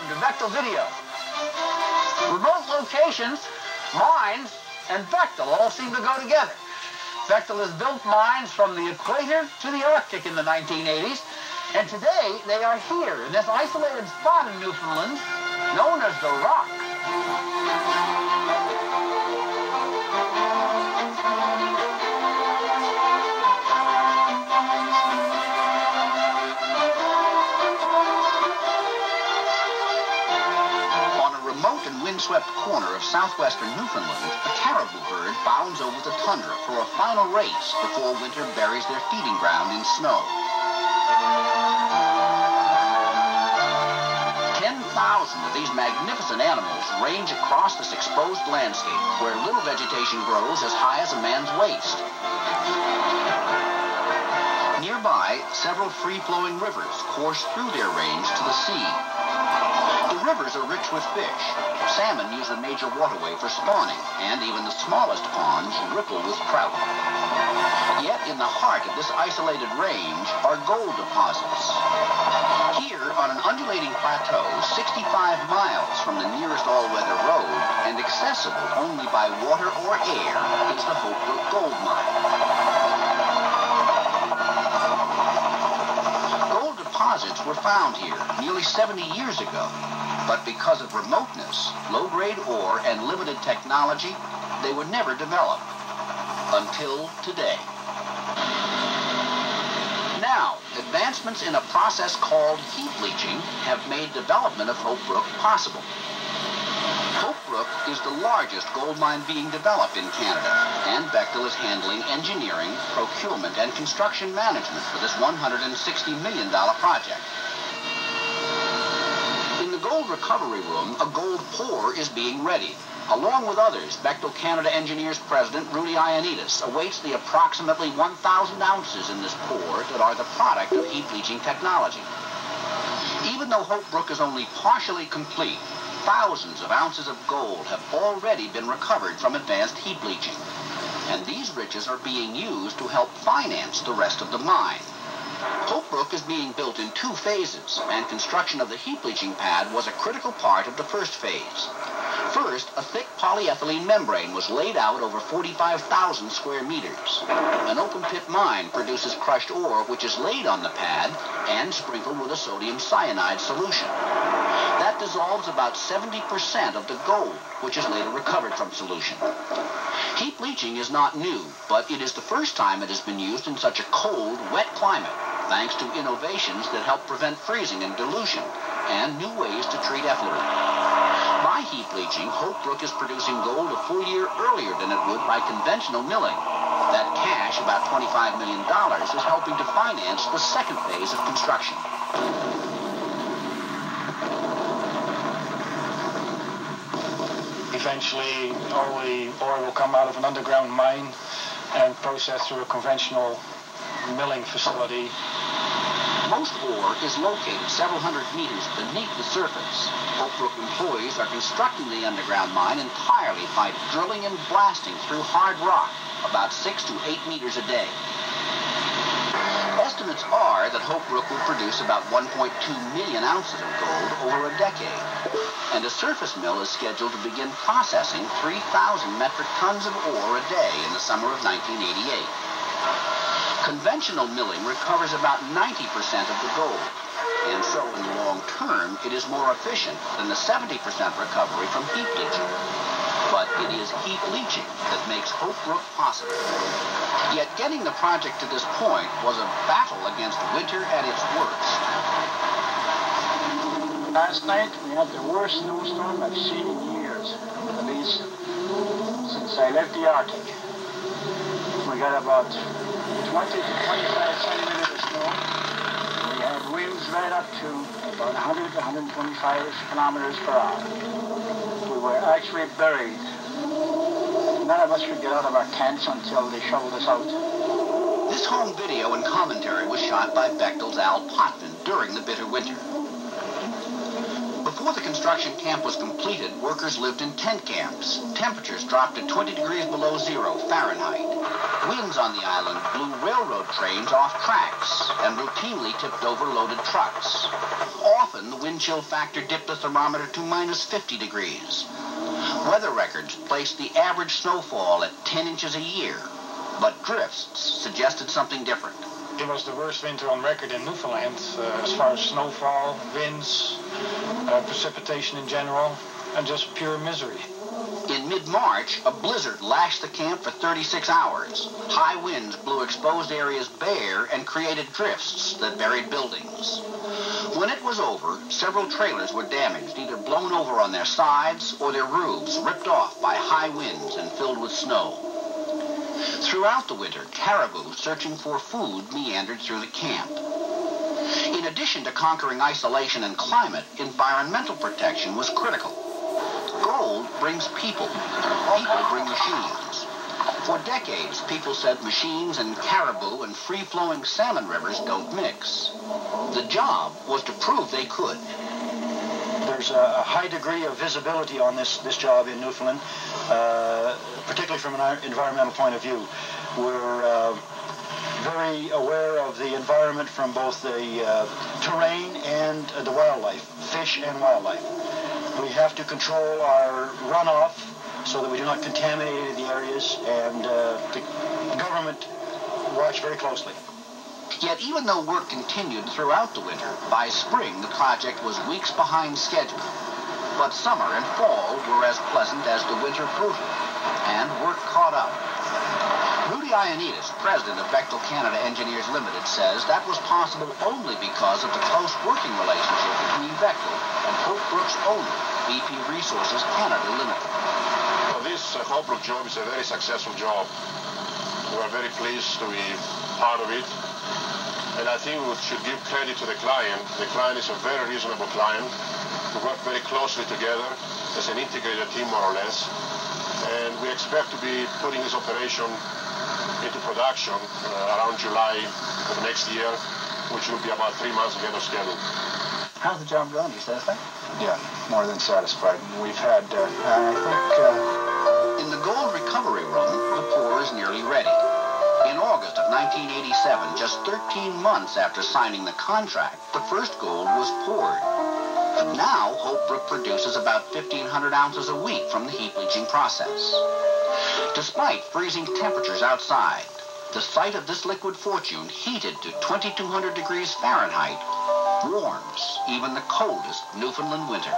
Welcome to Bechtel Video. Remote locations, mines, and Bechtel all seem to go together. Bechtel has built mines from the equator to the Arctic in the 1980s, and today they are here in this isolated spot in Newfoundland known as the Rock. Windswept corner of southwestern Newfoundland, a caribou bird bounds over the tundra for a final race before winter buries their feeding ground in snow. 10,000 of these magnificent animals range across this exposed landscape where little vegetation grows as high as a man's waist. Nearby, several free-flowing rivers course through their range to the sea. The rivers are rich with fish. Salmon use the major waterway for spawning, and even the smallest ponds ripple with trout. Yet in the heart of this isolated range are gold deposits. Here, on an undulating plateau 65 miles from the nearest all-weather road, and accessible only by water or air, is the Brook gold mine. Gold deposits were found here nearly 70 years ago. But because of remoteness, low-grade ore, and limited technology, they were never developed. Until today. Now, advancements in a process called heap leaching have made development of Brook possible. Brook is the largest gold mine being developed in Canada, and Bechtel is handling engineering, procurement, and construction management for this $160 million project. In the gold recovery room, a gold pour is being readied. Along with others, Bechtel Canada Engineers President Rudy Ioannidis awaits the approximately 1,000 ounces in this pour that are the product of heap leaching technology. Even though Brook is only partially complete, thousands of ounces of gold have already been recovered from advanced heap leaching. And these riches are being used to help finance the rest of the mine. Brook is being built in 2 phases, and construction of the heap leaching pad was a critical part of the first phase. First, a thick polyethylene membrane was laid out over 45,000 square meters. An open-pit mine produces crushed ore which is laid on the pad and sprinkled with a sodium cyanide solution. That dissolves about 70% of the gold, which is later recovered from solution. Heap leaching is not new, but it is the first time it has been used in such a cold, wet climate, thanks to innovations that help prevent freezing and dilution, and new ways to treat effluent. By heap leaching, Brook is producing gold a full year earlier than it would by conventional milling. That cash, about $25 million, is helping to finance the second phase of construction. Eventually, all the ore will come out of an underground mine and processed through a conventional milling facility. Most ore is located several hundred meters beneath the surface. Brook employees are constructing the underground mine entirely by drilling and blasting through hard rock, about 6 to 8 meters a day. Estimates are that Brook will produce about 1.2 million ounces of gold over a decade, and a surface mill is scheduled to begin processing 3,000 metric tons of ore a day in the summer of 1988. Conventional milling recovers about 90% of the gold, and so in the long term, it is more efficient than the 70% recovery from heap leaching. But it is heap leaching that makes Brook possible. Yet getting the project to this point was a battle against winter at its worst. Last night, we had the worst snowstorm I've seen in years, at least since I left the Arctic. We got about 20 to 25 centimeters of snow. We had winds right up to about 100 to 125 kilometers per hour. We were actually buried. None of us could get out of our tents until they shoveled us out. This home video and commentary was shot by Bechtel's Al Potvin during the bitter winter. Before the construction camp was completed, workers lived in tent camps. Temperatures dropped to 20 degrees below zero Fahrenheit. Winds on the island blew railroad trains off tracks and routinely tipped over loaded trucks. Often, the wind chill factor dipped the thermometer to -50 degrees. Weather records placed the average snowfall at 10 inches a year, but drifts suggested something different. It was the worst winter on record in Newfoundland as far as snowfall, winds, precipitation in general, and just pure misery. In mid-March, a blizzard lashed the camp for 36 hours. High winds blew exposed areas bare and created drifts that buried buildings. When it was over, several trailers were damaged, either blown over on their sides or their roofs ripped off by high winds and filled with snow. Throughout the winter, caribou searching for food meandered through the camp. In addition to conquering isolation and climate, environmental protection was critical. Gold brings people. People bring machines. For decades, people said machines and caribou and free-flowing salmon rivers don't mix. The job was to prove they could. There's a high degree of visibility on this job in Newfoundland, particularly from an environmental point of view. We're very aware of the environment from both the terrain and the wildlife, fish and wildlife. We have to control our runoff so that we do not contaminate the areas, and the government watch very closely. Yet even though work continued throughout the winter, by spring the project was weeks behind schedule. But summer and fall were as pleasant as the winter brutal, and work caught up. Rudy Ianides, president of Bechtel Canada Engineers Limited, says that was possible only because of the close working relationship between Bechtel and Hope Brook's owner, BP Resources Canada Limited. Well, this Hope Brook job is a very successful job. We are very pleased to be part of it. And I think we should give credit to the client. The client is a very reasonable client. We work very closely together as an integrated team, more or less. And we expect to be putting this operation into production around July of next year, which will be about 3 months ahead of schedule. How's the job going? Are you satisfied? Yeah, more than satisfied. We've had, In the gold recovery room, the pour is nearly ready. In August of 1987, just 13 months after signing the contract, the first gold was poured. Now, Hope Brook produces about 1,500 ounces a week from the heap leaching process. Despite freezing temperatures outside, the site of this liquid fortune, heated to 2,200 degrees Fahrenheit, warms even the coldest Newfoundland winter.